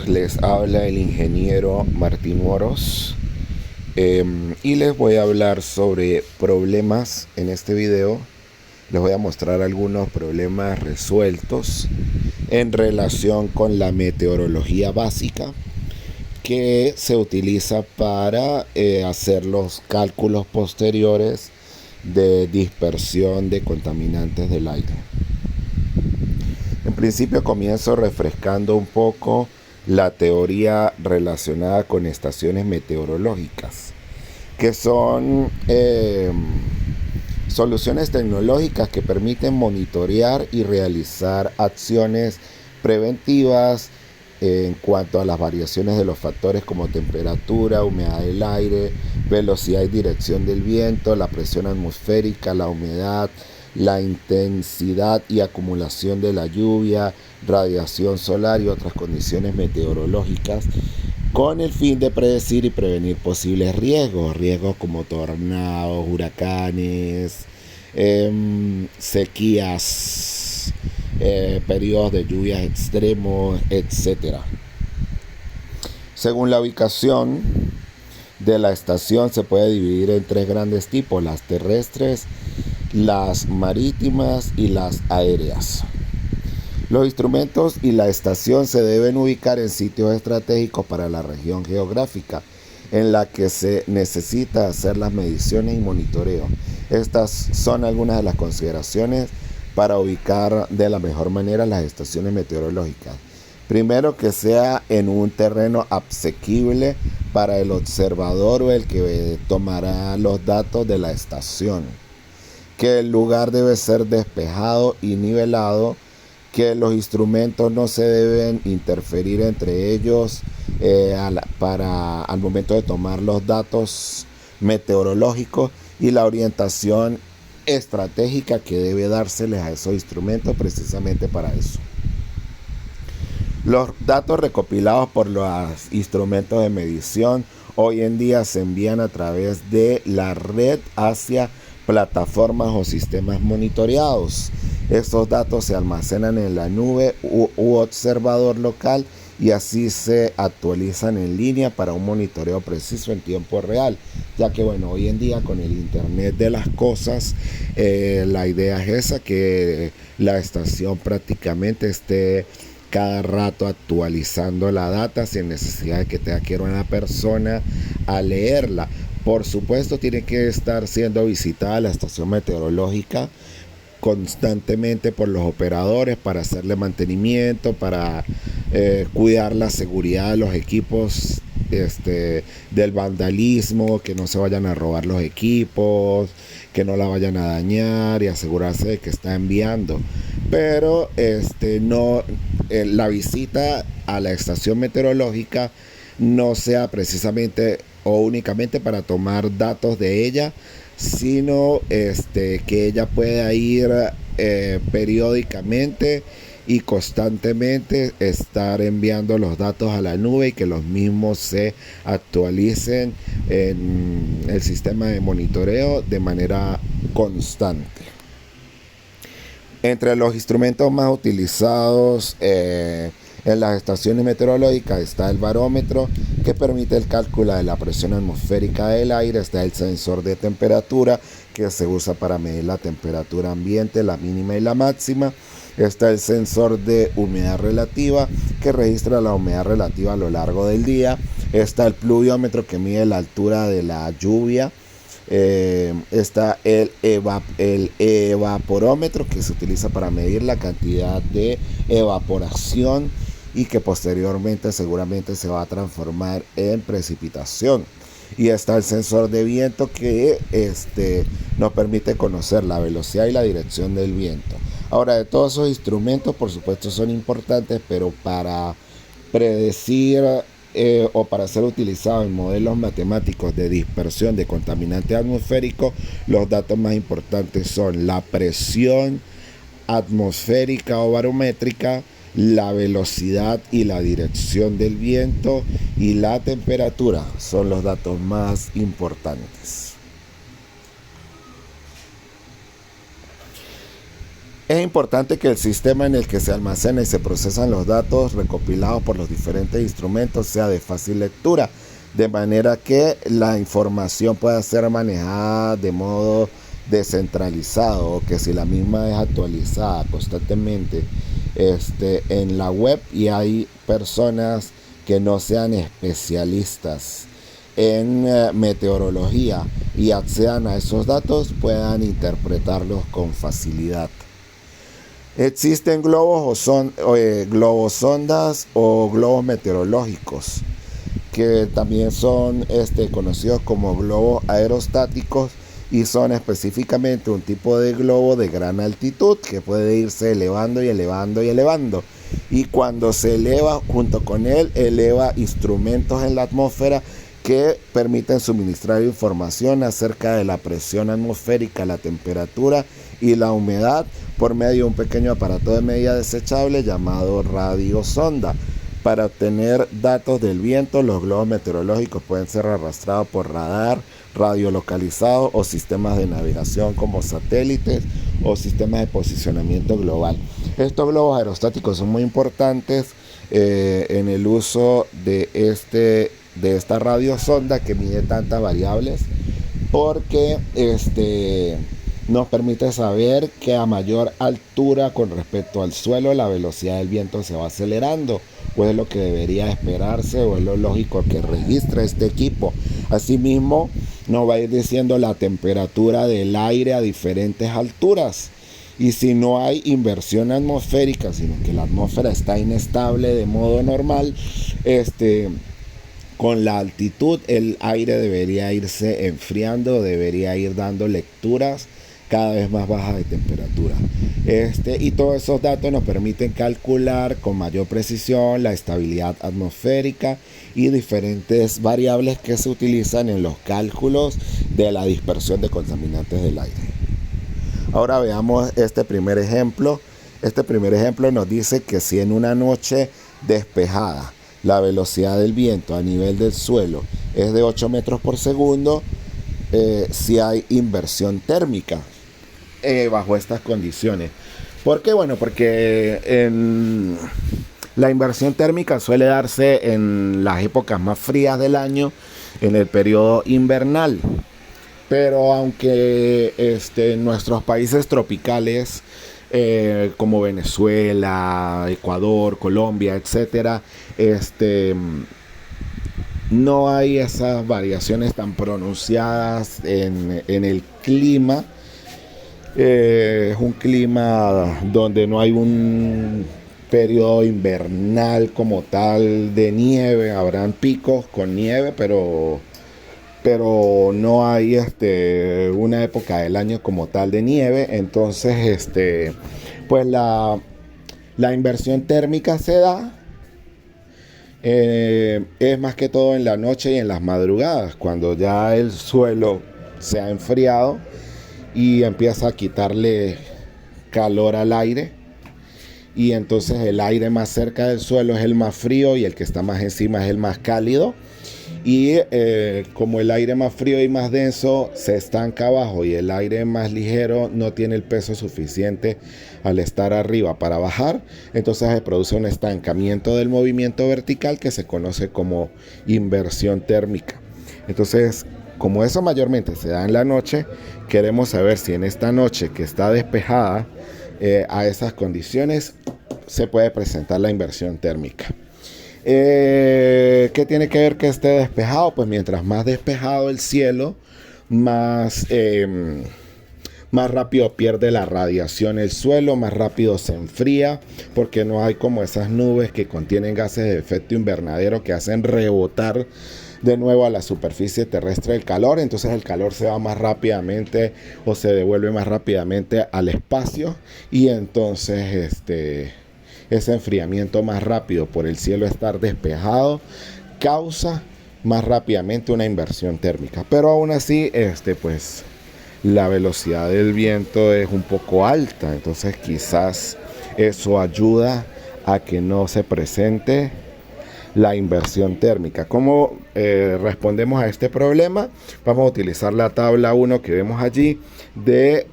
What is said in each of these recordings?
Les habla el ingeniero Martín Moros y les voy a hablar sobre problemas en este video. Les voy a mostrar algunos problemas resueltos en relación con la meteorología básica que se utiliza para hacer los cálculos posteriores de dispersión de contaminantes del aire. En principio comienzo refrescando un poco la teoría relacionada con estaciones meteorológicas, que son soluciones tecnológicas que permiten monitorear y realizar acciones preventivas en cuanto a las variaciones de los factores como temperatura, humedad del aire, velocidad y dirección del viento, la presión atmosférica, la humedad, la intensidad y acumulación de la lluvia, radiación solar y otras condiciones meteorológicas, con el fin de predecir y prevenir posibles riesgos como tornados, huracanes, sequías, periodos de lluvias extremos, etc. Según la ubicación de la estación se puede dividir en tres grandes tipos: las terrestres, las marítimas y las aéreas. Los instrumentos y la estación se deben ubicar en sitios estratégicos para la región geográfica en la que se necesita hacer las mediciones y monitoreo. Estas son algunas de las consideraciones para ubicar de la mejor manera las estaciones meteorológicas. Primero, que sea en un terreno asequible para el observador o el que tomará los datos de la estación. Que el lugar debe ser despejado y nivelado, que los instrumentos no se deben interferir entre ellos al momento de tomar los datos meteorológicos, y la orientación estratégica que debe dárseles a esos instrumentos precisamente para eso. Los datos recopilados por los instrumentos de medición hoy en día se envían a través de la red hacia plataformas o sistemas monitoreados. Estos datos se almacenan en la nube u observador local y así se actualizan en línea para un monitoreo preciso en tiempo real, ya que hoy en día con el internet de las cosas, la idea es esa, que la estación prácticamente esté cada rato actualizando la data sin necesidad de que tenga que ir una persona a leerla. Por supuesto, tiene que estar siendo visitada la estación meteorológica constantemente por los operadores para hacerle mantenimiento, para cuidar la seguridad de los equipos, del vandalismo, que no se vayan a robar los equipos, que no la vayan a dañar, y asegurarse de que está enviando. Pero la visita a la estación meteorológica no sea precisamente o únicamente para tomar datos de ella, sino que ella pueda ir periódicamente y constantemente estar enviando los datos a la nube y que los mismos se actualicen en el sistema de monitoreo de manera constante. Entre los instrumentos más utilizados en las estaciones meteorológicas está el barómetro, que permite el cálculo de la presión atmosférica del aire. Está el sensor de temperatura, que se usa para medir la temperatura ambiente, la mínima y la máxima. Está el sensor de humedad relativa, que registra la humedad relativa a lo largo del día. Está el pluviómetro, que mide la altura de la lluvia. Está el evaporómetro, que se utiliza para medir la cantidad de evaporación y que posteriormente seguramente se va a transformar en precipitación. Y está el sensor de viento, que nos permite conocer la velocidad y la dirección del viento. Ahora, de todos esos instrumentos, por supuesto, son importantes, pero para predecir o para ser utilizado en modelos matemáticos de dispersión de contaminantes atmosféricos, los datos más importantes son la presión atmosférica o barométrica, la velocidad y la dirección del viento, y la temperatura son los datos más importantes. Es importante que el sistema en el que se almacena y se procesan los datos recopilados por los diferentes instrumentos sea de fácil lectura, de manera que la información pueda ser manejada de modo descentralizado, o que si la misma es actualizada constantemente en la web y hay personas que no sean especialistas en meteorología y accedan a esos datos, puedan interpretarlos con facilidad. Existen globos sondas o globos meteorológicos, que también son conocidos como globos aerostáticos, y son específicamente un tipo de globo de gran altitud que puede irse elevando y elevando y elevando. Y cuando se eleva, junto con él, eleva instrumentos en la atmósfera que permiten suministrar información acerca de la presión atmosférica, la temperatura y la humedad por medio de un pequeño aparato de medida desechable llamado radiosonda. Para obtener datos del viento, los globos meteorológicos pueden ser arrastrados por radar, radiolocalizado o sistemas de navegación como satélites o sistemas de posicionamiento global. Estos globos aerostáticos son muy importantes en el uso de esta radiosonda que mide tantas variables, porque nos permite saber que a mayor altura con respecto al suelo la velocidad del viento se va acelerando, o es lo que debería esperarse, o es lo lógico que registre este equipo. Asimismo, nos va a ir diciendo la temperatura del aire a diferentes alturas. Y si no hay inversión atmosférica, sino que la atmósfera está inestable de modo normal, con la altitud el aire debería irse enfriando, debería ir dando lecturas cada vez más bajas de temperatura. Y todos esos datos nos permiten calcular con mayor precisión la estabilidad atmosférica y diferentes variables que se utilizan en los cálculos de la dispersión de contaminantes del aire. Ahora veamos este primer ejemplo. Este primer ejemplo nos dice que si en una noche despejada la velocidad del viento a nivel del suelo es de 8 metros por segundo, si hay inversión térmica bajo estas condiciones. ¿Por qué? Bueno, porque la inversión térmica suele darse en las épocas más frías del año, en el periodo invernal. Pero aunque en nuestros países tropicales, como Venezuela, Ecuador, Colombia, etcétera, no hay esas variaciones tan pronunciadas en el clima. Es un clima donde no hay un periodo invernal como tal de nieve. Habrán picos con nieve, pero no hay una época del año como tal de nieve. Entonces pues la inversión térmica se da es más que todo en la noche y en las madrugadas, cuando ya el suelo se ha enfriado y empieza a quitarle calor al aire, y entonces el aire más cerca del suelo es el más frío y el que está más encima es el más cálido. Y como el aire más frío y más denso se estanca abajo y el aire más ligero no tiene el peso suficiente al estar arriba para bajar, entonces se produce un estancamiento del movimiento vertical que se conoce como inversión térmica. Entonces, como eso mayormente se da en la noche, queremos saber si en esta noche que está despejada a esas condiciones se puede presentar la inversión térmica. ¿Qué tiene que ver que esté despejado? Pues mientras más despejado el cielo, más rápido pierde la radiación el suelo, más rápido se enfría, porque no hay como esas nubes que contienen gases de efecto invernadero que hacen rebotar de nuevo a la superficie terrestre el calor. Entonces el calor se va más rápidamente o se devuelve más rápidamente al espacio, y entonces ese enfriamiento más rápido por el cielo estar despejado causa más rápidamente una inversión térmica. Pero aún así, pues la velocidad del viento es un poco alta, entonces quizás eso ayuda a que no se presente la inversión térmica. ¿Cómo respondemos a este problema? Vamos a utilizar la tabla 1 que vemos allí de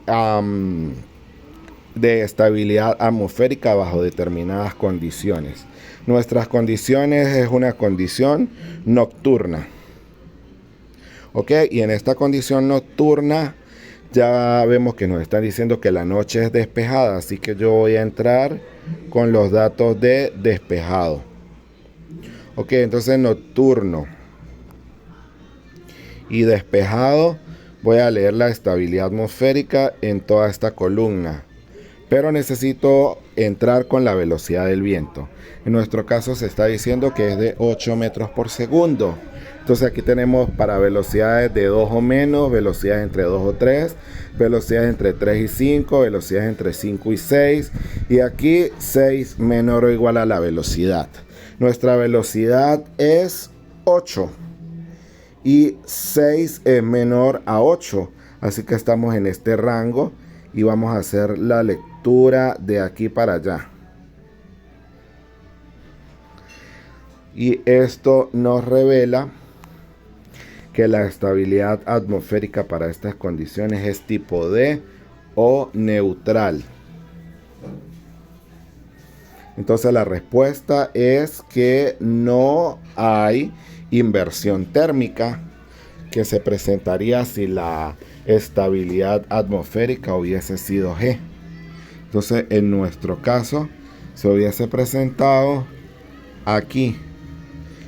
de estabilidad atmosférica bajo determinadas condiciones. Nuestras condiciones es una condición nocturna. ¿Ok? Y en esta condición nocturna ya vemos que nos están diciendo que la noche es despejada. Así que yo voy a entrar con los datos de despejado. Ok, entonces nocturno y despejado. Voy a leer la estabilidad atmosférica en toda esta columna. Pero necesito entrar con la velocidad del viento. En nuestro caso se está diciendo que es de 8 metros por segundo. Entonces aquí tenemos para velocidades de 2 o menos, velocidades entre 2 o 3, velocidades entre 3 y 5, velocidades entre 5 y 6. Y aquí 6 menor o igual a la velocidad. Nuestra velocidad es 8. Y 6 es menor a 8. Así que estamos en este rango. Y vamos a hacer la lectura de aquí para allá. Y esto nos revela que la estabilidad atmosférica para estas condiciones es tipo D o neutral. Entonces la respuesta es que no hay inversión térmica que se presentaría si la estabilidad atmosférica hubiese sido G. Entonces en nuestro caso se hubiese presentado aquí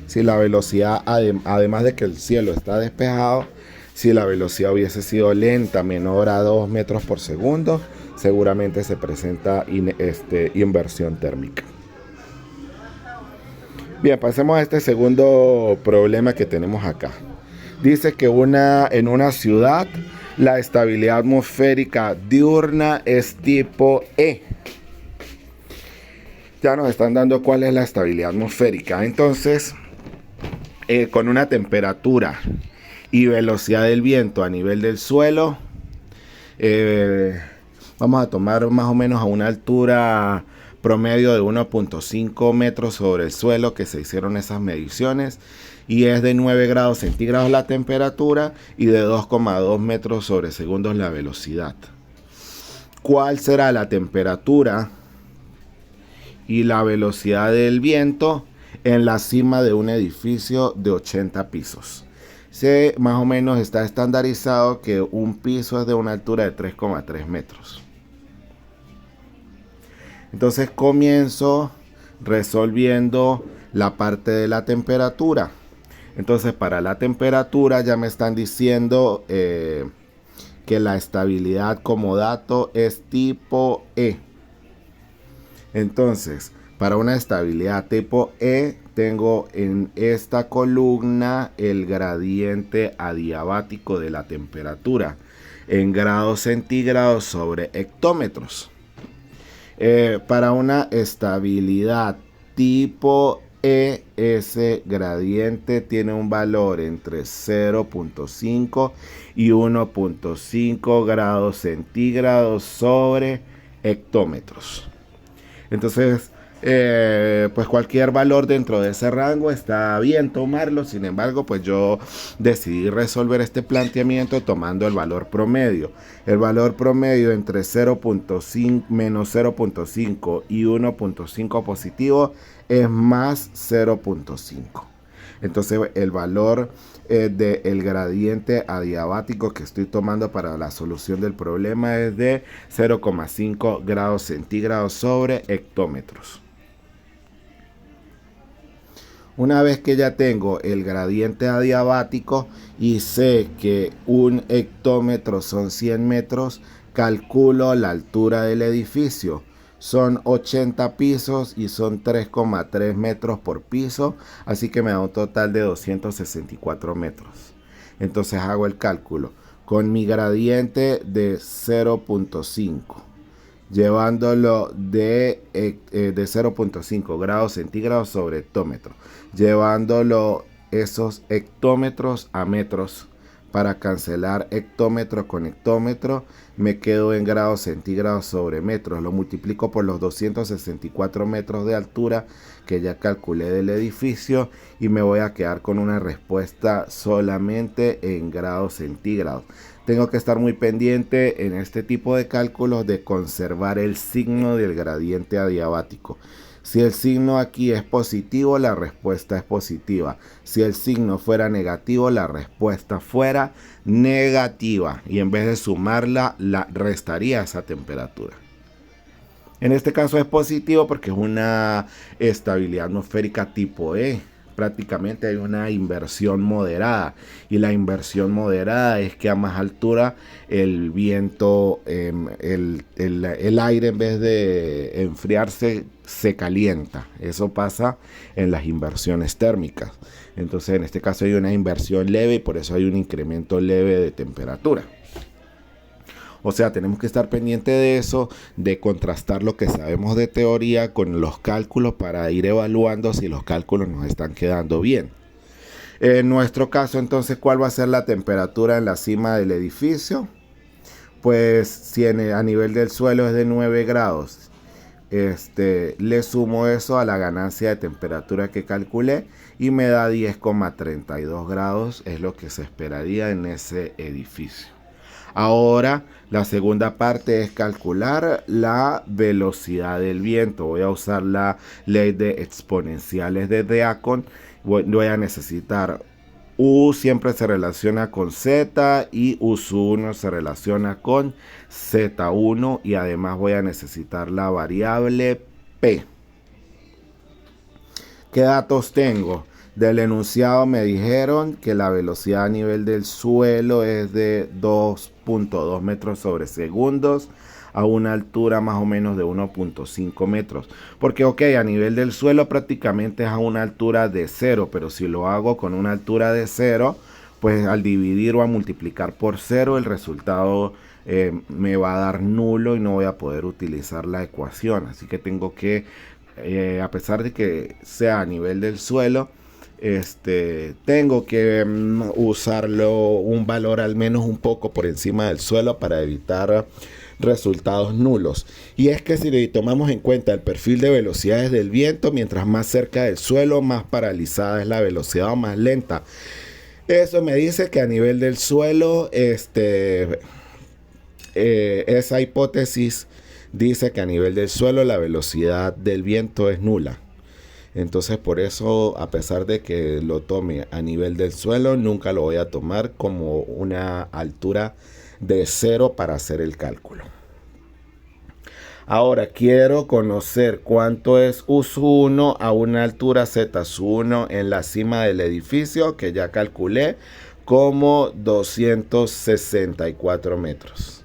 si la velocidad, además de que el cielo está despejado, si la velocidad hubiese sido lenta, menor a 2 metros por segundo, seguramente se presenta inversión térmica. Bien, pasemos a este segundo problema que tenemos acá. Dice que en una ciudad la estabilidad atmosférica diurna es tipo E. Ya nos están dando cuál es la estabilidad atmosférica. Entonces, con una temperatura y velocidad del viento a nivel del suelo, vamos a tomar más o menos a una altura promedio de 1.5 metros sobre el suelo que se hicieron esas mediciones, y es de 9 grados centígrados la temperatura y de 2,2 metros sobre segundos la velocidad. ¿Cuál será la temperatura y la velocidad del viento en la cima de un edificio de 80 pisos? Más o menos está estandarizado que un piso es de una altura de 3,3 metros. Entonces comienzo resolviendo la parte de la temperatura. Entonces para la temperatura ya me están diciendo que la estabilidad como dato es tipo E. Entonces para una estabilidad tipo E tengo en esta columna el gradiente adiabático de la temperatura en grados centígrados sobre hectómetros. Para una estabilidad tipo E, ese gradiente tiene un valor entre 0.5 y 1.5 grados centígrados sobre hectómetros. Entonces, pues cualquier valor dentro de ese rango está bien tomarlo. Sin embargo, pues yo decidí resolver este planteamiento tomando el valor promedio. El valor promedio entre 0.5 menos 0.5 y 1.5 positivo es más 0.5. Entonces el valor del gradiente adiabático que estoy tomando para la solución del problema es de 0,5 grados centígrados sobre hectómetros. Una vez que ya tengo el gradiente adiabático y sé que un hectómetro son 100 metros, calculo la altura del edificio. Son 80 pisos y son 3,3 metros por piso, así que me da un total de 264 metros. Entonces hago el cálculo con mi gradiente de 0.5. Llevándolo de 0.5 grados centígrados sobre hectómetro, llevándolo esos hectómetros a metros Para cancelar hectómetro con hectómetro, me quedo en grados centígrados sobre metros. Lo multiplico por los 264 metros de altura que ya calculé del edificio y me voy a quedar con una respuesta solamente en grados centígrados. Tengo que estar muy pendiente en este tipo de cálculos de conservar el signo del gradiente adiabático. Si el signo aquí es positivo, la respuesta es positiva. Si el signo fuera negativo, la respuesta fuera negativa. Y en vez de sumarla, la restaría esa temperatura. En este caso es positivo porque es una estabilidad atmosférica tipo E. Prácticamente hay una inversión moderada. Y la inversión moderada es que a más altura el viento, el aire en vez de enfriarse, se calienta. Eso pasa en las inversiones térmicas. Entonces en este caso hay una inversión leve y por eso hay un incremento leve de temperatura. O sea, tenemos que estar pendiente de eso, de contrastar lo que sabemos de teoría con los cálculos para ir evaluando si los cálculos nos están quedando bien. En nuestro caso, entonces, ¿cuál va a ser la temperatura en la cima del edificio? Pues si a nivel del suelo es de 9 grados, le sumo eso a la ganancia de temperatura que calculé y me da 10,32 grados, es lo que se esperaría en ese edificio. Ahora, la segunda parte es calcular la velocidad del viento. Voy a usar la ley de exponenciales de Deacon. Voy a necesitar U siempre se relaciona con Z y U1 se relaciona con Z1 y además voy a necesitar la variable P. ¿Qué datos tengo? Del enunciado me dijeron que la velocidad a nivel del suelo es de 2.2 metros sobre segundos a una altura más o menos de 1.5 metros. Porque a nivel del suelo prácticamente es a una altura de 0, pero si lo hago con una altura de 0, pues al dividir o a multiplicar por 0 el resultado me va a dar nulo y no voy a poder utilizar la ecuación. Así que tengo que, a pesar de que sea a nivel del suelo, tengo que usarlo un valor al menos un poco por encima del suelo para evitar resultados nulos. Y es que si tomamos en cuenta el perfil de velocidades del viento, mientras más cerca del suelo, más paralizada es la velocidad o más lenta. Eso me dice que a nivel del suelo, esa hipótesis dice que a nivel del suelo la velocidad del viento es nula. Entonces por eso, a pesar de que lo tome a nivel del suelo, nunca lo voy a tomar como una altura de 0 para hacer el cálculo. Ahora quiero conocer cuánto es U1 a una altura Z1 en la cima del edificio, que ya calculé como 264 metros.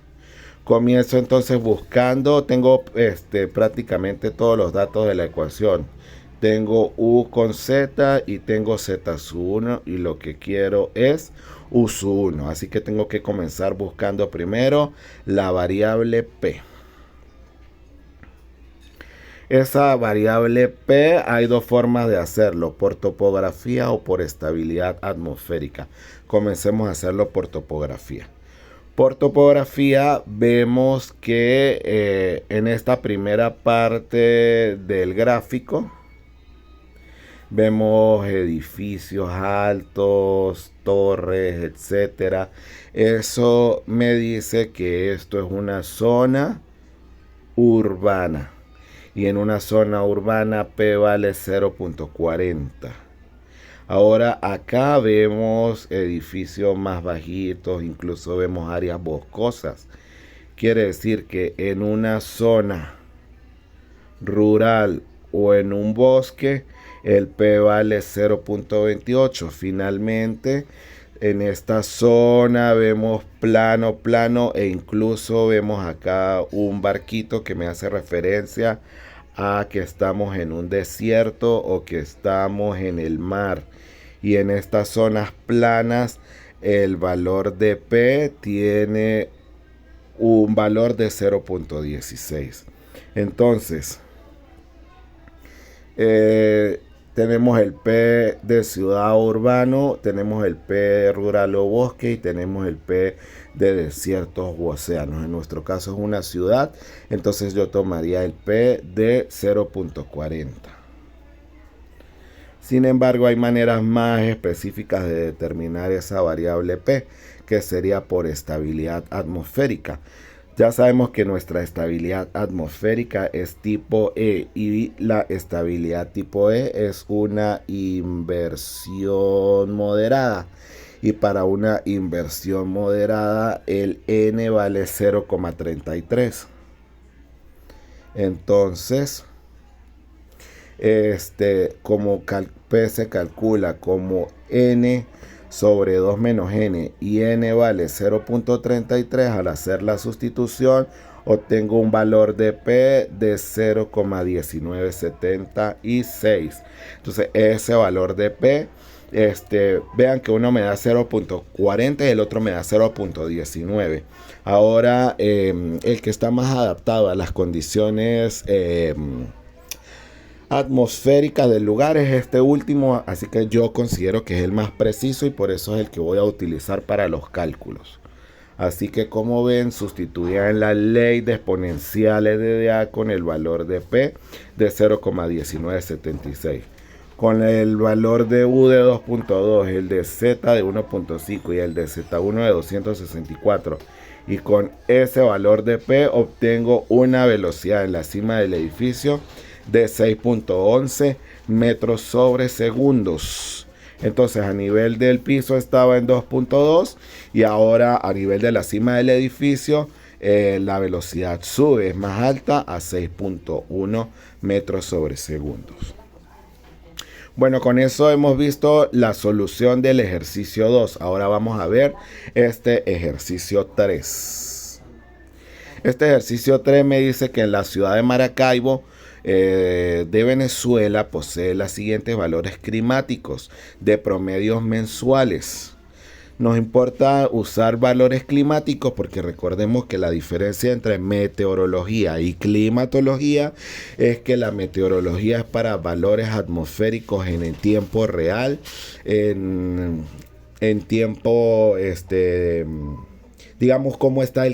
Comienzo entonces buscando, tengo prácticamente todos los datos de la ecuación. Tengo U con Z y tengo Z1 y lo que quiero es U1. Así que tengo que comenzar buscando primero la variable P. Esa variable P hay dos formas de hacerlo, por topografía o por estabilidad atmosférica. Comencemos a hacerlo por topografía. Por topografía vemos que en esta primera parte del gráfico vemos edificios altos, torres, etcétera. Eso me dice que esto es una zona urbana. Y en una zona urbana P vale 0.40. Ahora acá vemos edificios más bajitos, incluso vemos áreas boscosas. Quiere decir que en una zona rural o en un bosque el P vale 0.28. Finalmente, en esta zona vemos plano e incluso vemos acá un barquito que me hace referencia a que estamos en un desierto o que estamos en el mar. Y en estas zonas planas el valor de P tiene un valor de 0.16. Entonces, tenemos el P de ciudad o urbano, tenemos el P de rural o bosque y tenemos el P de desiertos u océanos. En nuestro caso es una ciudad, entonces yo tomaría el P de 0.40. Sin embargo, hay maneras más específicas de determinar esa variable P, que sería por estabilidad atmosférica. Ya sabemos que nuestra estabilidad atmosférica es tipo E y la estabilidad tipo E es una inversión moderada. Y para una inversión moderada el N vale 0,33. Entonces, como P se calcula como N sobre 2 menos N y N vale 0.33, al hacer la sustitución obtengo un valor de P de 0,1976. Entonces ese valor de P, vean que uno me da 0.40 y el otro me da 0.19. Ahora el que está más adaptado a las condiciones atmosférica del lugar es este último, así que yo considero que es el más preciso y por eso es el que voy a utilizar para los cálculos. Así que como ven, sustituían la ley de exponenciales de dA con el valor de P de 0,1976. Con el valor de U de 2.2, el de Z de 1.5 y el de Z1 de 264. Y con ese valor de P obtengo una velocidad en la cima del edificio de 6.11 metros sobre segundos. Entonces a nivel del piso estaba en 2.2 y ahora a nivel de la cima del edificio la velocidad sube, es más alta, a 6.1 metros sobre segundos. Bueno, con eso hemos visto la solución del ejercicio 2. Ahora vamos a ver este ejercicio 3. Este ejercicio 3 me dice que en la ciudad de Maracaibo de Venezuela posee los siguientes valores climáticos de promedios mensuales. Nos importa usar valores climáticos porque recordemos que la diferencia entre meteorología y climatología es que la meteorología es para valores atmosféricos en el tiempo real, en tiempo digamos cómo está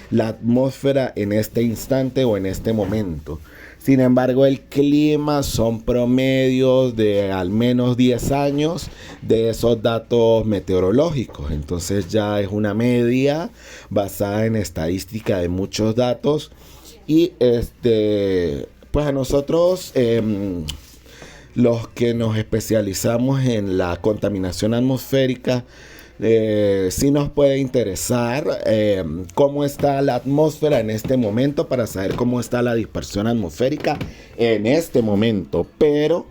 la atmósfera en este instante o en este momento. Sin embargo, el clima son promedios de al menos 10 años de esos datos meteorológicos. Entonces ya es una media basada en estadística de muchos datos. Y pues a nosotros, los que nos especializamos en la contaminación atmosférica, sí nos puede interesar cómo está la atmósfera en este momento para saber cómo está la dispersión atmosférica en este momento. Pero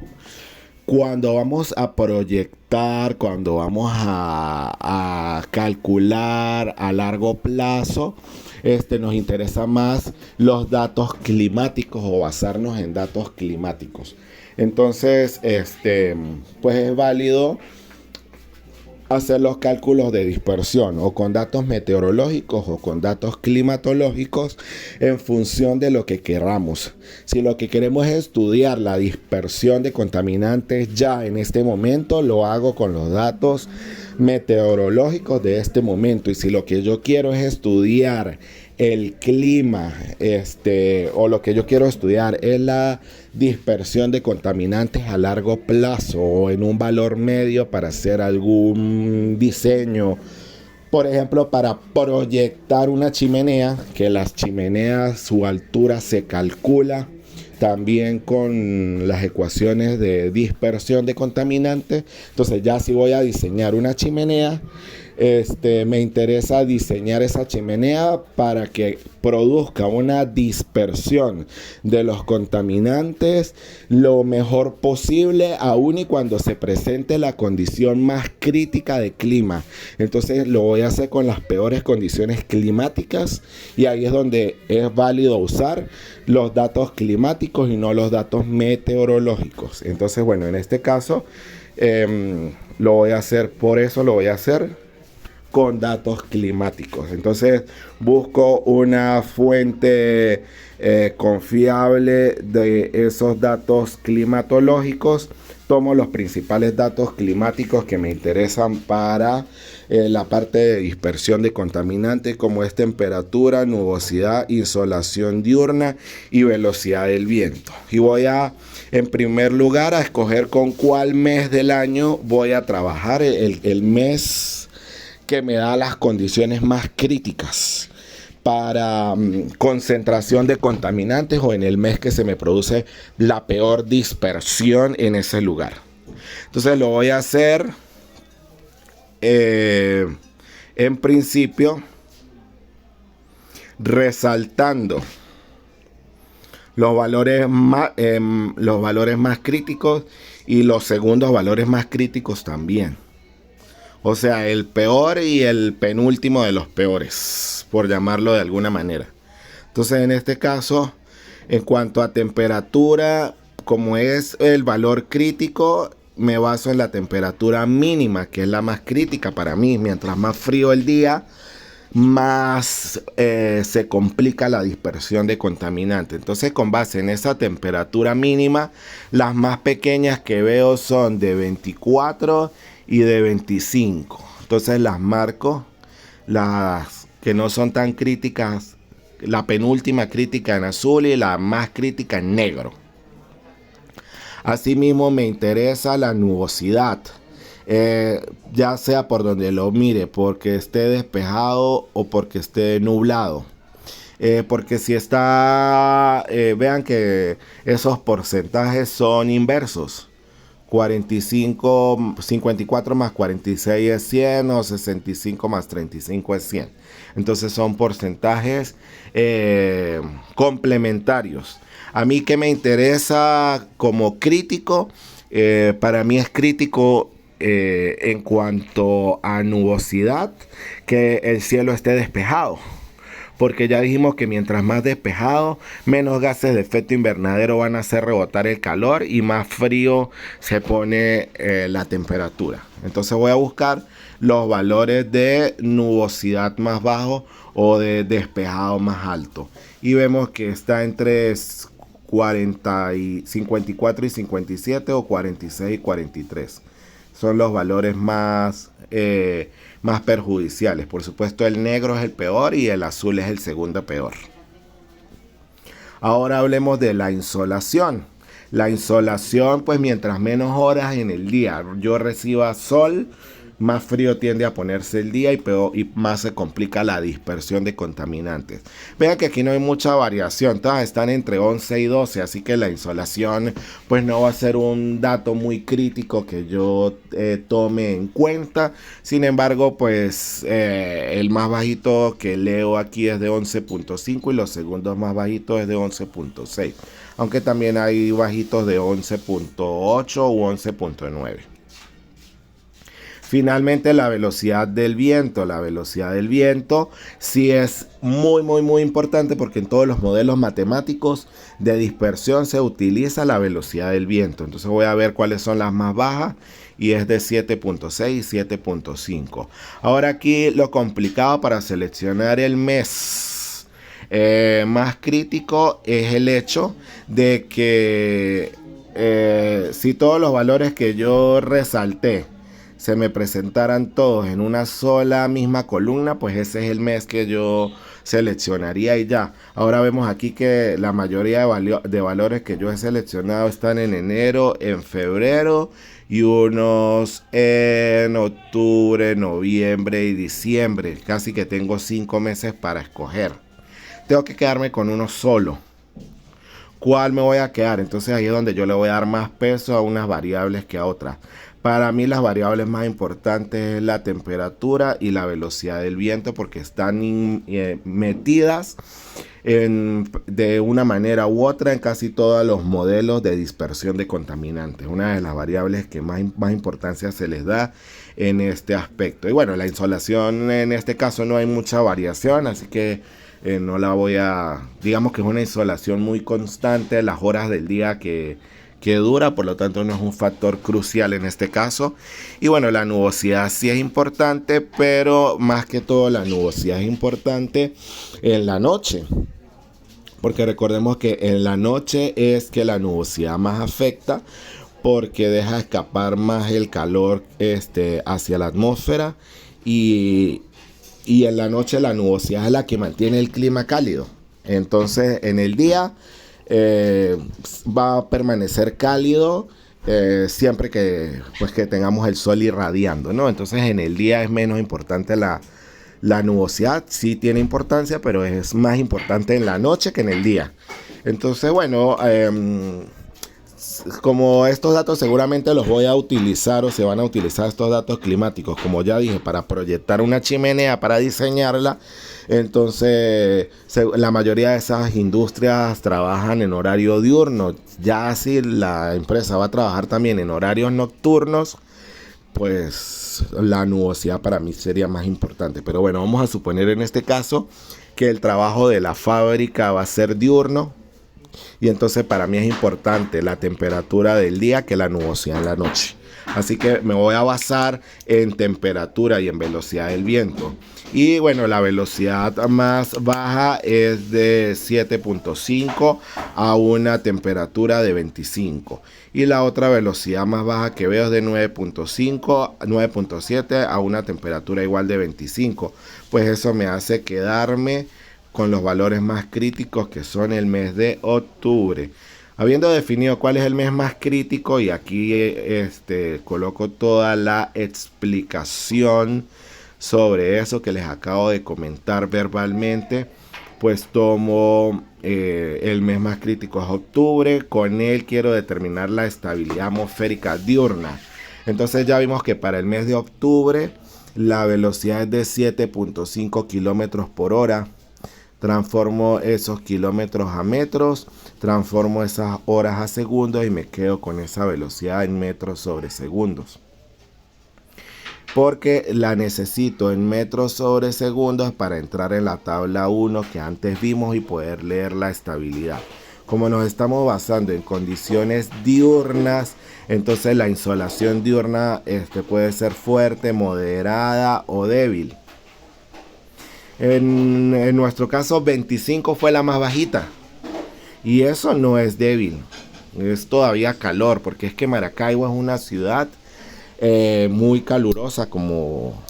cuando vamos a proyectar, cuando vamos a calcular a largo plazo, nos interesa más los datos climáticos o basarnos en datos climáticos. Entonces, pues es válido hacer los cálculos de dispersión o con datos meteorológicos o con datos climatológicos en función de lo que queramos. Si lo que queremos es estudiar la dispersión de contaminantes ya en este momento, lo hago con los datos meteorológicos de este momento. Y si lo que yo quiero es estudiar el clima, o lo que yo quiero estudiar es la dispersión de contaminantes a largo plazo o en un valor medio para hacer algún diseño, por ejemplo, para proyectar una chimenea, que las chimeneas, su altura se calcula también con las ecuaciones de dispersión de contaminantes. Entonces ya si voy a diseñar una chimenea, me interesa diseñar esa chimenea para que produzca una dispersión de los contaminantes lo mejor posible, aun y cuando se presente la condición más crítica de clima. Entonces lo voy a hacer con las peores condiciones climáticas y ahí es donde es válido usar los datos climáticos y no los datos meteorológicos. Entonces, bueno, en este caso lo voy a hacer, por eso lo voy a hacer con datos climáticos. Entonces busco una fuente confiable de esos datos climatológicos. Tomo los principales datos climáticos que me interesan para la parte de dispersión de contaminantes, como es temperatura, nubosidad, insolación diurna y velocidad del viento. Y voy a, en primer lugar, a escoger con cuál mes del año voy a trabajar, el mes que me da las condiciones más críticas para concentración de contaminantes, o en el mes que se me produce la peor dispersión en ese lugar. Entonces lo voy a hacer en principio resaltando los valores más críticos y los segundos valores más críticos también. O sea, el peor y el penúltimo de los peores, por llamarlo de alguna manera. Entonces, en este caso, en cuanto a temperatura, como es el valor crítico, me baso en la temperatura mínima, que es la más crítica para mí. Mientras más frío el día, más se complica la dispersión de contaminantes. Entonces, con base en esa temperatura mínima, las más pequeñas que veo son de 24 y de 25. Entonces las marco, las que no son tan críticas, la penúltima crítica en azul y la más crítica en negro. Asimismo me interesa la nubosidad, ya sea por donde lo mire, porque esté despejado o porque esté nublado. Porque si está, vean que esos porcentajes son inversos. 54 más 46 es 100, o 65 más 35 es 100. Entonces son porcentajes complementarios. A mí, que me interesa como crítico, para mí es crítico en cuanto a nubosidad, que el cielo esté despejado. Porque ya dijimos que mientras más despejado, menos gases de efecto invernadero van a hacer rebotar el calor y más frío se pone la temperatura. Entonces voy a buscar los valores de nubosidad más bajo o de despejado más alto. Y vemos que está entre 54 y 57 o 46 y 43. Son los valores más perjudiciales. Por supuesto, el negro es el peor y el azul es el segundo peor. Ahora hablemos de la insolación. La insolación, pues mientras menos horas en el día yo reciba sol, más frío tiende a ponerse el día y más se complica la dispersión de contaminantes. Vean que aquí no hay mucha variación, todas están entre 11 y 12, así que la insolación pues no va a ser un dato muy crítico que yo tome en cuenta. Sin embargo, pues el más bajito que leo aquí es de 11.5 y los segundos más bajitos es de 11.6, aunque también hay bajitos de 11.8 u 11.9. Finalmente, la velocidad del viento. La velocidad del viento sí es muy importante, porque en todos los modelos matemáticos de dispersión se utiliza la velocidad del viento. Entonces voy a ver cuáles son las más bajas y es de 7.6 y 7.5. Ahora aquí lo complicado para seleccionar el mes más crítico es el hecho de que si todos los valores que yo resalté se me presentaran todos en una sola misma columna, pues ese es el mes que yo seleccionaría y ya. Ahora vemos aquí que la mayoría de valores que yo he seleccionado están en enero, en febrero y unos en octubre, noviembre y diciembre. Casi que tengo 5 meses para escoger. Tengo que quedarme con uno solo. ¿Cuál me voy a quedar? Entonces ahí es donde yo le voy a dar más peso a unas variables que a otras. Para mí las variables más importantes es la temperatura y la velocidad del viento, porque están metidas de una manera u otra en casi todos los modelos de dispersión de contaminantes. Una de las variables que más importancia se les da en este aspecto. Y bueno, la insolación en este caso no hay mucha variación, así que no la voy a... Digamos que es una insolación muy constante, las horas del día que que dura, por lo tanto no es un factor crucial en este caso. Y bueno, la nubosidad sí es importante, pero más que todo la nubosidad es importante en la noche. Porque recordemos que en la noche es que la nubosidad más afecta, porque deja escapar más el calor hacia la atmósfera y en la noche la nubosidad es la que mantiene el clima cálido. Entonces en el día va a permanecer cálido siempre que tengamos el sol irradiando, ¿no? Entonces en el día es menos importante la nubosidad. Sí tiene importancia, pero es más importante en la noche que en el día. Entonces bueno, como estos datos seguramente los voy a utilizar o se van a utilizar estos datos climáticos, como ya dije, para proyectar una chimenea, para diseñarla. Entonces la mayoría de esas industrias trabajan en horario diurno. Ya si la empresa va a trabajar también en horarios nocturnos, pues la nubosidad para mí sería más importante. Pero bueno, vamos a suponer en este caso que el trabajo de la fábrica va a ser diurno. Y entonces para mí es importante la temperatura del día que la nubosidad en la noche. Así que me voy a basar en temperatura y en velocidad del viento. Y bueno, la velocidad más baja es de 7.5 a una temperatura de 25. Y la otra velocidad más baja que veo es de 9.5, 9.7 a una temperatura igual de 25. Pues eso me hace quedarme con los valores más críticos, que son el mes de octubre. Habiendo definido cuál es el mes más crítico, y aquí coloco toda la explicación sobre eso que les acabo de comentar verbalmente, pues tomo el mes más crítico es octubre. Con él quiero determinar la estabilidad atmosférica diurna. Entonces ya vimos que para el mes de octubre la velocidad es de 7.5 kilómetros por hora. Transformo esos kilómetros a metros, transformo esas horas a segundos y me quedo con esa velocidad en metros sobre segundos. Porque la necesito en metros sobre segundos para entrar en la tabla 1 que antes vimos y poder leer la estabilidad. Como nos estamos basando en condiciones diurnas, entonces la insolación diurna puede ser fuerte, moderada o débil. En nuestro caso 25 fue la más bajita. Y eso no es débil. Es todavía calor. Porque es que Maracaibo es una ciudad muy calurosa. Como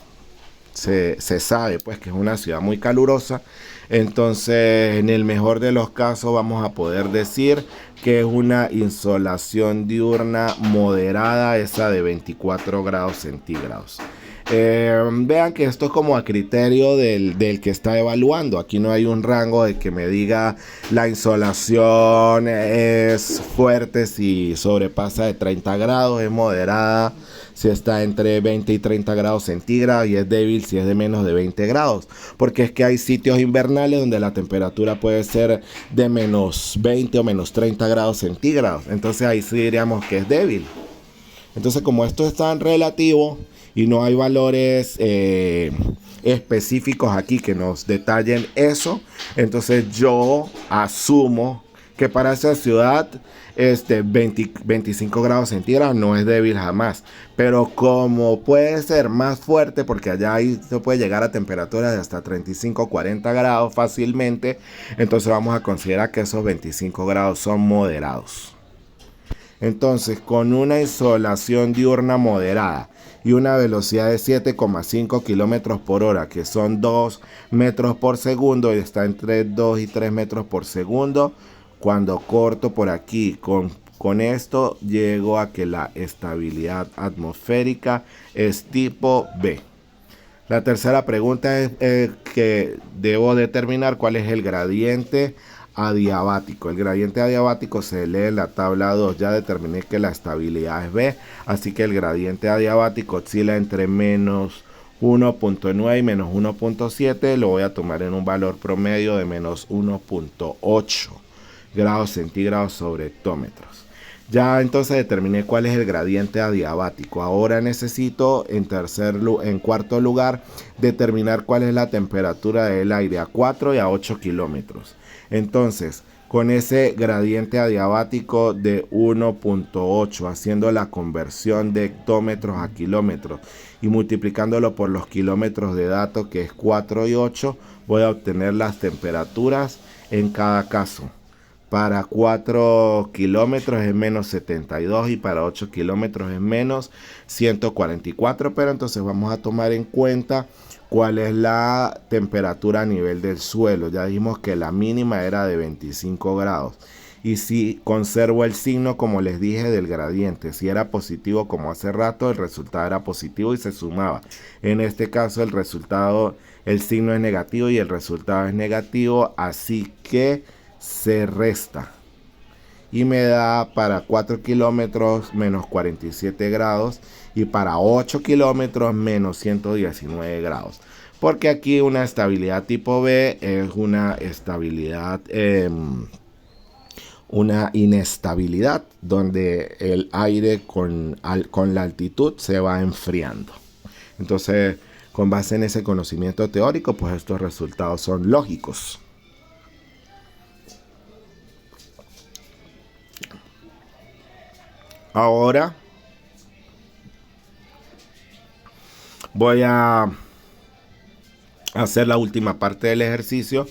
se sabe, pues que es una ciudad muy calurosa. Entonces en el mejor de los casos vamos a poder decir que es una insolación diurna moderada. Esa de 24 grados centígrados. Vean que esto es como a criterio del que está evaluando. Aquí no hay un rango de que me diga la insolación es fuerte si sobrepasa de 30 grados, es moderada si está entre 20 y 30 grados centígrados y es débil si es de menos de 20 grados. Porque es que hay sitios invernales donde la temperatura puede ser de menos 20 o menos 30 grados centígrados. Entonces ahí sí diríamos que es débil. Entonces como esto es tan relativo y no hay valores específicos aquí que nos detallen eso, entonces yo asumo que para esa ciudad 25 grados centígrados no es débil jamás. Pero como puede ser más fuerte, porque allá ahí se puede llegar a temperaturas de hasta 35 40 grados fácilmente, entonces vamos a considerar que esos 25 grados son moderados. Entonces, con una insolación diurna moderada y una velocidad de 7,5 kilómetros por hora, que son 2 metros por segundo, y está entre 2 y 3 metros por segundo, cuando corto por aquí con esto, llego a que la estabilidad atmosférica es tipo B. La tercera pregunta es que debo determinar cuál es el gradiente adiabático. El gradiente adiabático se lee en la tabla 2. Ya determiné que la estabilidad es B, así que el gradiente adiabático oscila entre menos 1.9 y menos 1.7. Lo voy a tomar en un valor promedio de menos 1.8 grados centígrados sobre hectómetros. Ya entonces determiné cuál es el gradiente adiabático. Ahora necesito en cuarto lugar determinar cuál es la temperatura del aire a 4 y a 8 kilómetros. Entonces, con ese gradiente adiabático de 1.8, haciendo la conversión de hectómetros a kilómetros y multiplicándolo por los kilómetros de datos, que es 4 y 8, voy a obtener las temperaturas en cada caso. Para 4 kilómetros es menos 72 y para 8 kilómetros es menos 144, pero entonces vamos a tomar en cuenta cuál es la temperatura a nivel del suelo. Ya dijimos que la mínima era de 25 grados. Y si conservo el signo, como les dije, del gradiente, si era positivo como hace rato, el resultado era positivo y se sumaba. En este caso el resultado, el signo es negativo y el resultado es negativo, así que se resta. Y me da para 4 kilómetros menos 47 grados y para 8 kilómetros menos 119 grados. Porque aquí una estabilidad tipo B es una estabilidad, una inestabilidad donde el aire con la altitud se va enfriando. Entonces, con base en ese conocimiento teórico, pues estos resultados son lógicos. Ahora voy a hacer la última parte del ejercicio,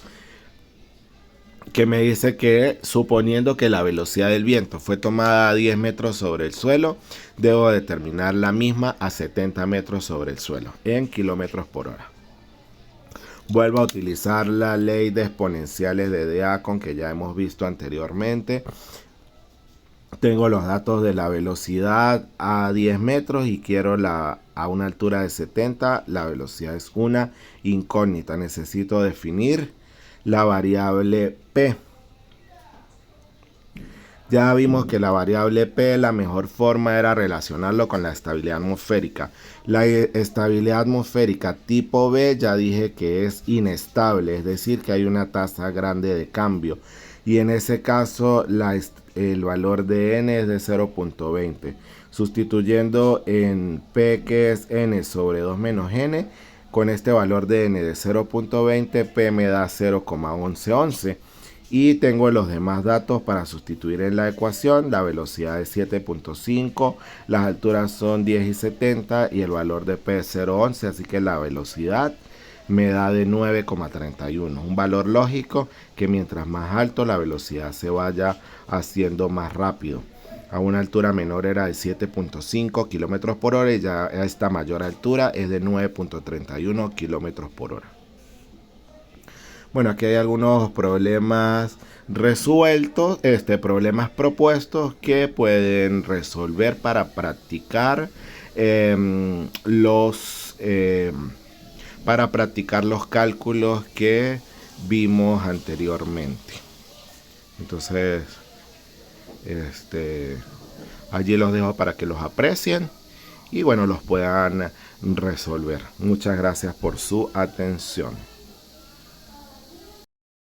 que me dice que suponiendo que la velocidad del viento fue tomada a 10 metros sobre el suelo, debo determinar la misma a 70 metros sobre el suelo en kilómetros por hora. Vuelvo a utilizar la ley de exponenciales de Deacon que ya hemos visto anteriormente. Tengo los datos de la velocidad a 10 metros y quiero a una altura de 70. La velocidad es una incógnita. Necesito definir la variable P. Ya vimos que la variable P, la mejor forma era relacionarlo con la estabilidad atmosférica. La estabilidad atmosférica tipo B ya dije que es inestable, es decir, que hay una tasa grande de cambio. Y en ese caso el valor de n es de 0.20. Sustituyendo en P, que es n sobre 2 menos n, con este valor de n de 0.20, P me da 0,1111. Y tengo los demás datos para sustituir en la ecuación. La velocidad es 7.5, las alturas son 10 y 70 y el valor de P es 0.11, así que la velocidad me da de 9,31. Un valor lógico que mientras más alto la velocidad se vaya haciendo más rápido. A una altura menor era de 7.5 kilómetros por hora y ya a esta mayor altura es de 9.31 kilómetros por hora. Bueno, aquí hay algunos problemas resueltos, problemas propuestos que pueden resolver para practicar los cálculos que vimos anteriormente. Entonces, allí los dejo para que los aprecien y bueno, los puedan resolver. Muchas gracias por su atención.